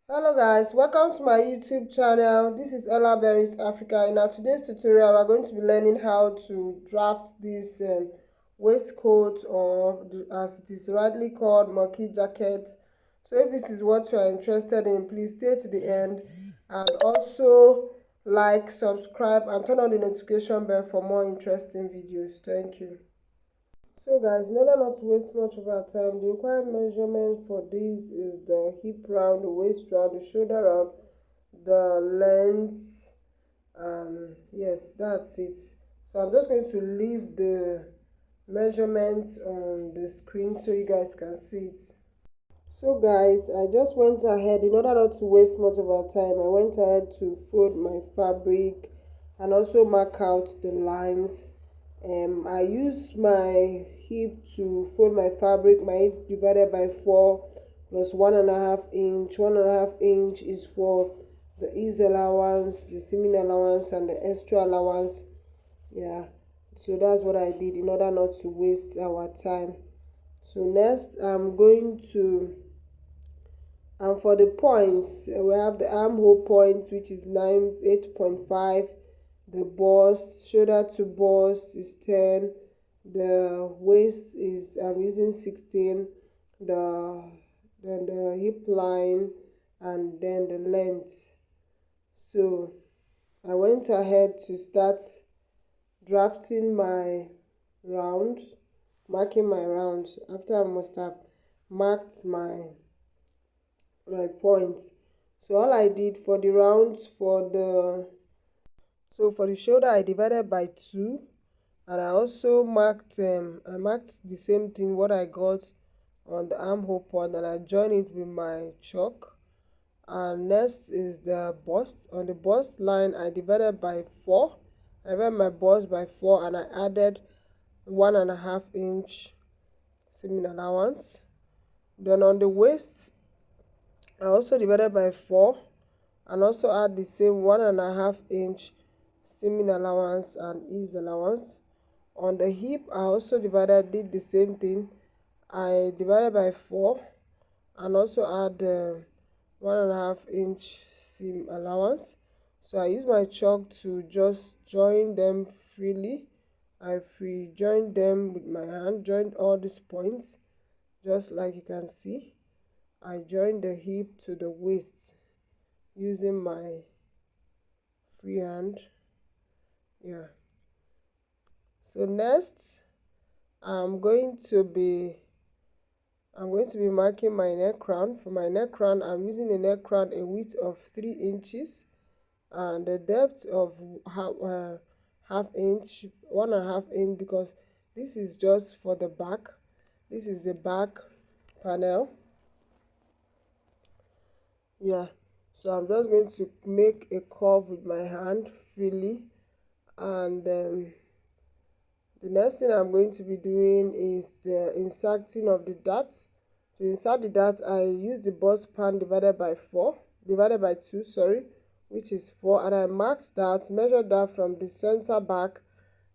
Hello guys, welcome to my YouTube channel. This is Ella Berries Africa. In our today's tutorial, we're going to be learning how to draft this waistcoat, or as it is rightly called, monkey jacket. So if this is what you are interested in, please stay to the end, and also like, subscribe, and turn on the notification bell for more interesting videos. Thank you. So guys, in order not to waste much of our time, the required measurement for this is the hip round, the waist round, the shoulder round, the length, and yes, that's it. So I'm just going to leave the measurements on the screen so you guys can see it. So guys, I just went ahead, in order not to waste much of our time, I went ahead to fold my fabric and also mark out the lines. I used my hip to fold my fabric. My hip divided by 4 plus 1.5 inch. 1.5 inch is for the ease allowance, the seaming allowance, and the extra allowance. Yeah, so that's what I did in order not to waste our time. So next, I'm going to, and for the points, we have the armhole point, which is 8.5. The bust, shoulder to bust is 10. The waist is, I'm using 16. Then the hip line, and then the length. So I went ahead to start drafting my rounds, marking my rounds after I must have marked my points. So all I did for the rounds, for the shoulder, I divided by 2, and I also marked the same thing what I got on the armhole point, and I joined it with my chalk. And next is the bust. On the bust line, I divided by 4. I divided my bust by 4, and I added 1.5 inch seaming allowance. Then on the waist, I also divided by 4 and also add the same 1.5 inch seaming allowance and ease allowance. On the hip, I also did the same thing. I divided by 4 and also add 1.5 inch seam allowance. So I use my chalk to just join them freely. I free join them with my hand, join all these points, just like you can see. I join the hip to the waist using my free hand. Yeah. So next, I'm going to be marking my neck crown. For my neck crown, I'm using a neck crown a width of 3 inches and a depth of half inch, 1.5 inch, because this is just for the back. This is the back panel. Yeah, so I'm just going to make a curve with my hand freely, and the next thing I'm going to be doing is the inserting of the darts. To insert the darts, I use the bust span divided by 2, sorry, which is 4, and I marked that, measured that from the center back.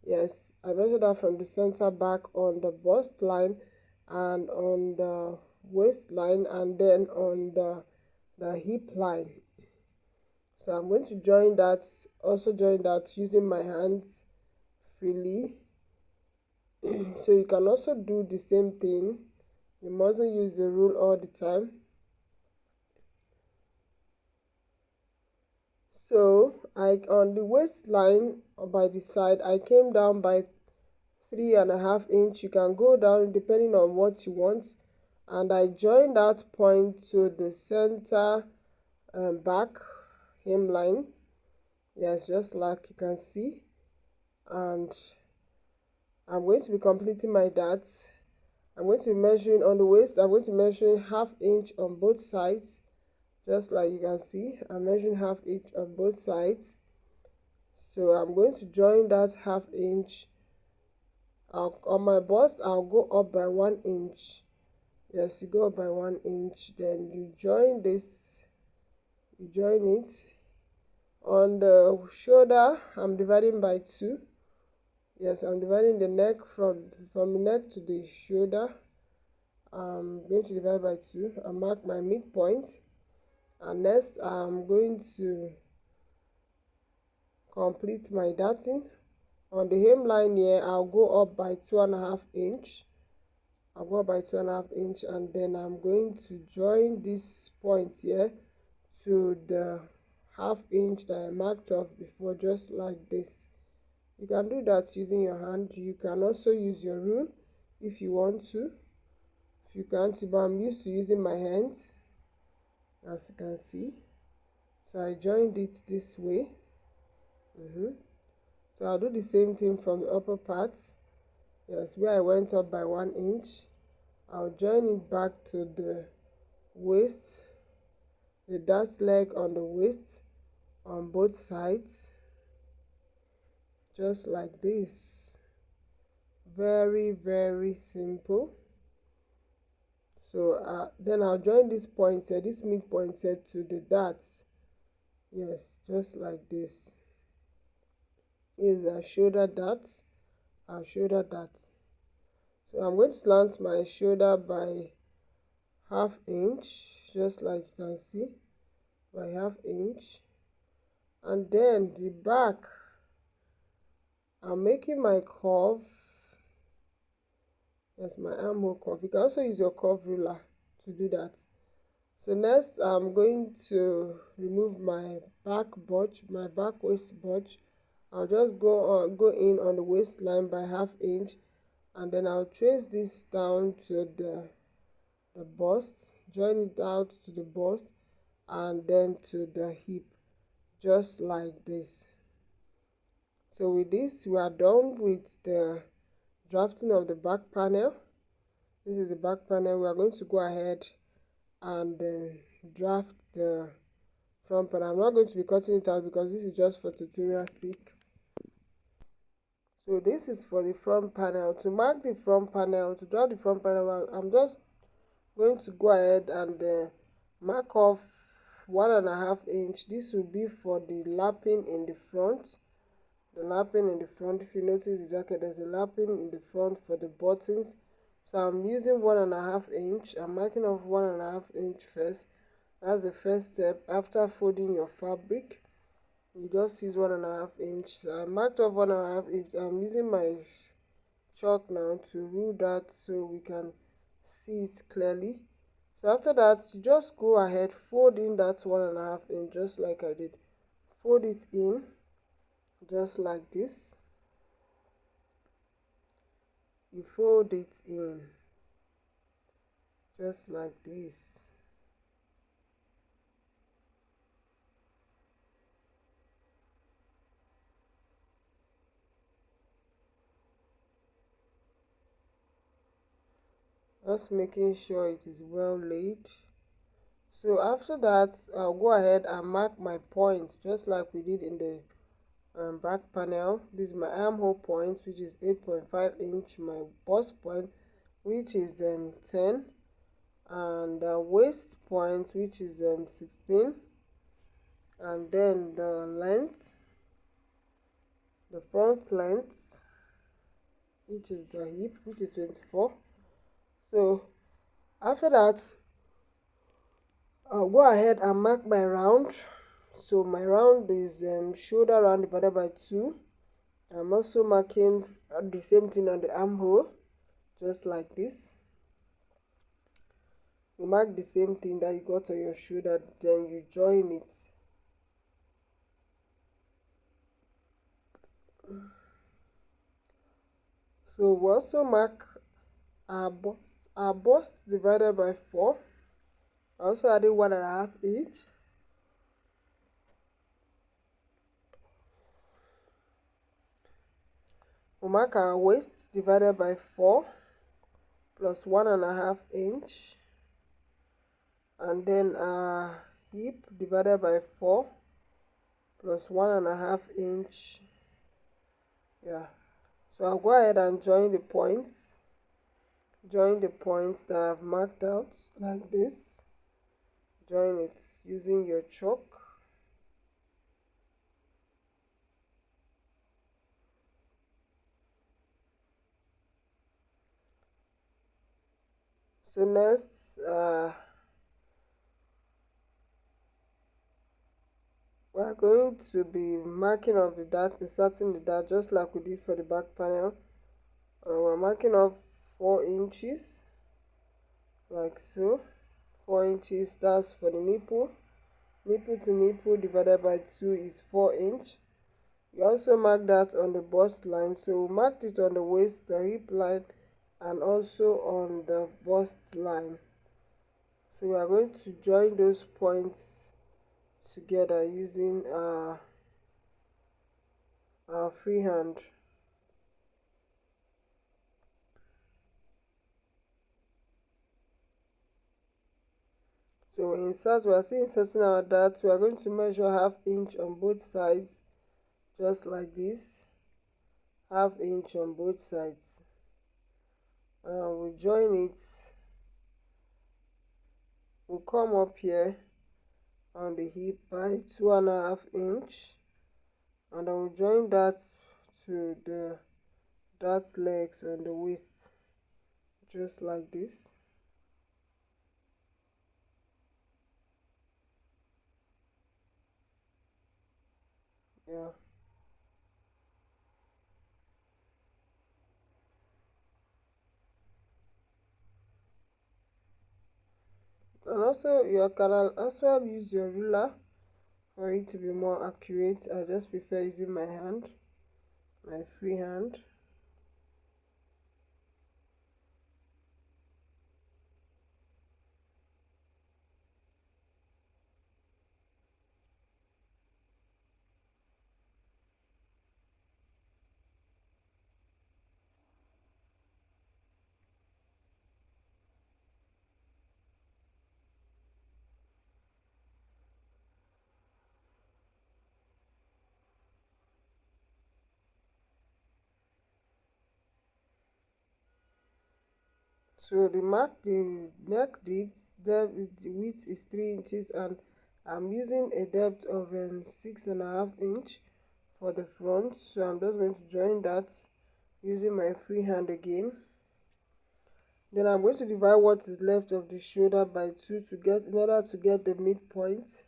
Yes, I measured that from the center back on the bust line and on the waistline, and then on the hip line. So I'm going to join that using my hands freely. So you can also do the same thing. You mustn't use the rule all the time. So on the waistline, or by the side, I came down by 3.5 inch. You can go down depending on what you want, and I joined that point to the center back hemline. Yes, just like you can see. And I'm going to be completing my darts. I'm going to be measuring on the waist. I'm going to measure half inch on both sides, just like you can see. I'm measuring half inch on both sides. So I'm going to join that half inch. On my bust, I'll go up by 1 inch. Yes, you go up by 1 inch. Then you join this. You join it. On the shoulder, I'm dividing by 2. Yes, I'm dividing the neck from the neck to the shoulder. I'm going to divide by 2 and mark my midpoint. And next I'm going to complete my darting. On the hemline here, I'll go up by 2.5 inch. I'll go up by 2.5 inch, and then I'm going to join this point here to the 1/2 inch that I marked off before, just like this. You can do that using your hand. You can also use your rule if you want to. If you can't, but I'm used to using my hands, as you can see. So I joined it this way. So I'll do the same thing from the upper part. Yes, where I went up by 1 inch, I'll join it back to the waist, the dart leg on the waist on both sides, just like this. Very simple. So then I'll join this point here, this midpoint here, to the darts. Yes, just like this. Is a shoulder dart, our shoulder dart. So I'm going to slant my shoulder by 1/2 inch, just like you can see, by 1/2 inch. And then the back, I'm making my curve. Yes, my armhole curve. You can also use your curve ruler to do that. So next I'm going to remove my back budge, my back waist budge. I'll just go in on the waistline by 1/2 inch, and then I'll trace this down to the bust, join it out to the bust, and then to the hip, just like this. So with this, we are done with the drafting of the back panel. This is the back panel. We are going to go ahead and draft the front panel. I'm not going to be cutting it out because this is just for tutorial sake. So this is for the front panel. To mark the front panel, to draw the front panel, I'm just going to go ahead and mark off 1.5 inch. This will be for the lapping in the front. The lapping in the front, if you notice the jacket, there's a lapping in the front for the buttons. So I'm using 1.5 inch. I'm marking off 1.5 inch first. That's the first step. After folding your fabric, you just use 1.5 inch. So I marked off 1.5 inch. I'm using my chalk now to rule that so we can see it clearly. So after that, you just go ahead, fold in that 1.5 inch, just like I did. Fold it in, just like this. You fold it in, just like this. Just making sure it is well laid. So after that, I'll go ahead and mark my points, just like we did in the back panel. This is my armhole point, which is 8.5 inch, my bust point, which is 10, and the waist point, which is 16, and then the length, the front length, which is the hip, which is 24. So after that, I'll go ahead and mark my round. So my round is shoulder round divided by 2. I'm also marking the same thing on the armhole, just like this. You mark the same thing that you got on your shoulder, then you join it. So we also mark our bust divided by 4. I also added 1.5 inch. We mark our waist divided by 4 plus 1.5 inch, and then our hip divided by 4 plus 1.5 inch. Yeah, so I'll go ahead and join the points. Join the points that I've marked out like this. Join it using your chalk. So next, We are going to be marking off the dart, inserting the dart just like we did for the back panel. We're marking off 4 inches like so. 4 inches, that's for the nipple. Nipple to nipple divided by 2 is 4 inch. You also mark that on the bust line, so we marked it on the waist, the hip line, and also on the bust line. So we are going to join those points together using our freehand. So we are still inserting our dart. We are going to measure ½ inch on both sides, just like this. ½ inch on both sides. We join it. We'll come up here on the hip by 2½ inch, and then we'll join that to the dart legs on the waist, just like this. Yeah. And also you can also use your ruler for it to be more accurate. I just prefer using my hand, my free hand. So the neck the width is 3 inches, and I'm using a depth of 6½ inch for the front. So I'm just going to join that using my free hand again. Then I'm going to divide what is left of the shoulder by 2 in order to get the midpoint.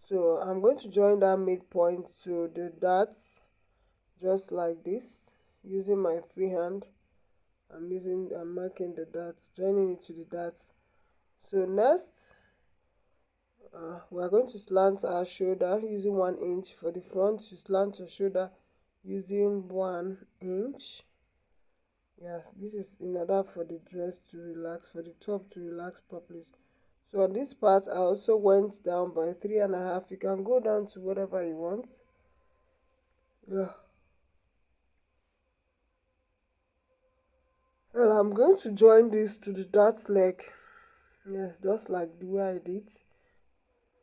So I'm going to join that midpoint to the darts, just like this, using my free hand. I'm marking the darts, joining it to the darts. So next, we are going to slant our shoulder using 1 inch. For the front, you slant your shoulder using 1 inch. Yes, this is in order for the dress to relax, for the top to relax properly. So on this part, I also went down by 3½. You can go down to whatever you want. Yeah. And I'm going to join this to the dart leg. Yes, just like the way I did.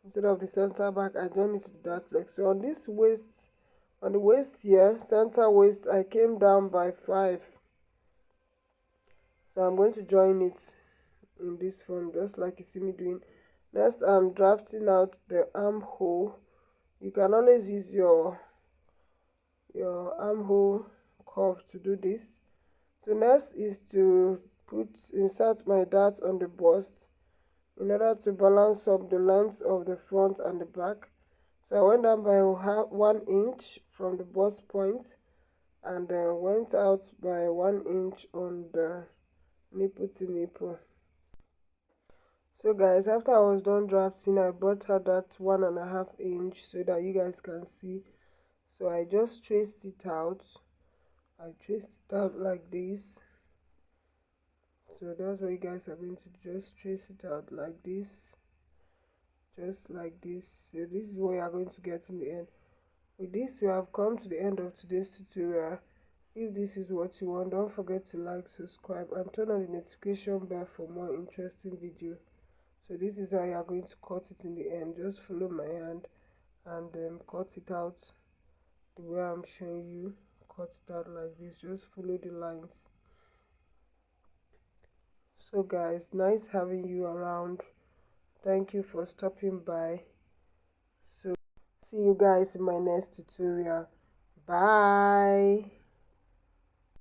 Instead of the center back, I join it to the dart leg. So on this waist, on the waist here, center waist, I came down by 5. So I'm going to join it in this form, just like you see me doing. Next, I'm drafting out the armhole. You can always use your armhole curve to do this. So next is to insert my dart on the bust in order to balance up the length of the front and the back. So I went down by 1 inch from the bust point, and then went out by 1 inch on the nipple to nipple. So guys, after I was done drafting, I brought out that 1½ inch so that you guys can see. So I just traced it out. I traced it out like this. So that's what you guys are going to just trace it out like this, just like this. So this is what you are going to get in the end. With this, we have come to the end of today's tutorial. If this is what you want, don't forget to like, subscribe, and turn on the notification bell for more interesting videos. So this is how you are going to cut it in the end. Just follow my hand and cut it out the way I'm showing you. Cut it out like this. Just follow the lines. So guys, nice having you around. Thank you for stopping by. So see you guys in my next tutorial. Bye.